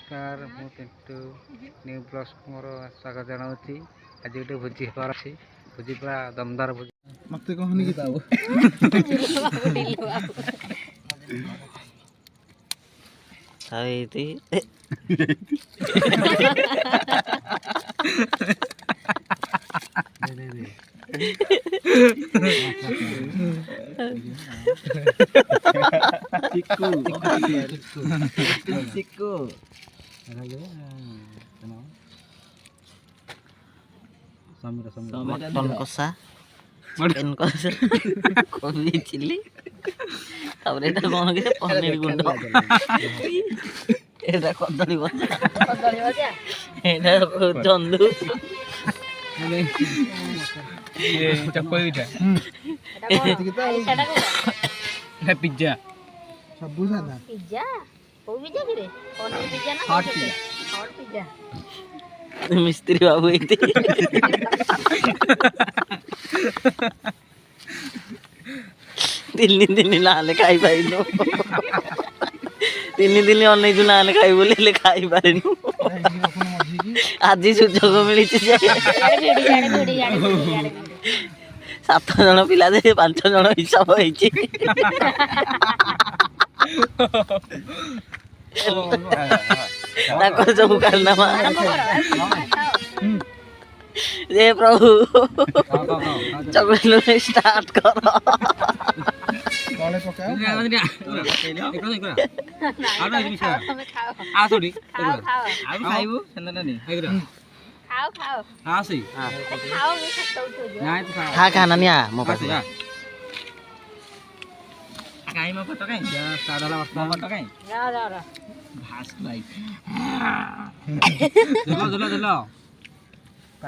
नमस्कार मु Pintu new blogs मोर स्वागत जनावि आज गोटे भोजी हबार अच्छी भोजी पूरा दमदार भोजी मत कहनी कि बाबू Chiku. Ton kosa. Ten kosa. Kopi chili. Tahu itu mau kita panen gundo. Itu kodali baca. Kodali baca. Itu jondu. Iya, capai udah. Kita ada pizza. Sabu sana. Pizza. Oh pizza kire? Paneer pizza na? Hot pizza. Hot pizza. Mistri babu itu. Dilni laane khai painu. Dilni onne ju laane khai bole le khai painu. Aji ସୁଯୋଗ ମିଳିଛି ଯେ 7 ଜଣ ପିଲା ଯେ 5 ଜଣ ହିସାବ ହେଇଛି ତାଙ୍କର ସବୁ କାରନାମା ଯେ ପ୍ରଭୁ ଚକଲେଟ ଷ୍ଟାର୍ଟ କର खा नानिया मो पास काई मो फोटो काई जा सादाला मो फोटो काई रा भास भाई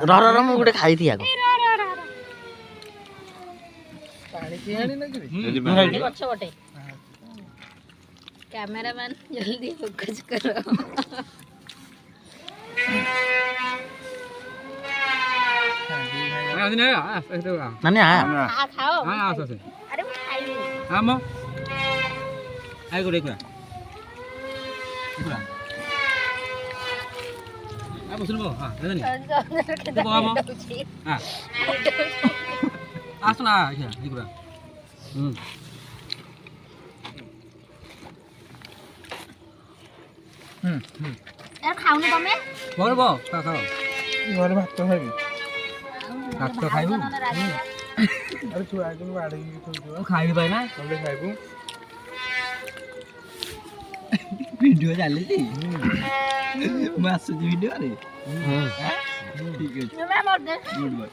जलो र मो गुटे खाई थिया को पानी पियानी न कि अच्छा बटे कैमरामैन जल्दी फोकस करो नानी आया खाओ हां आसो से अरे मैं खाई हां मो आई को देखा आ बसुन मो हां नानी तो मो हां आसना क्या दिखरा यार खाऊ ना तमे बोल बो खाओ घर भात तो खाइबी भात तो खाइबू अरे छुआ के बाड़ी तो खाइबी भाई ना तमे खाइबू वीडियो चाली थी मैं आसु वीडियो रे ठीक है मैं मोड़ दे गुड बाय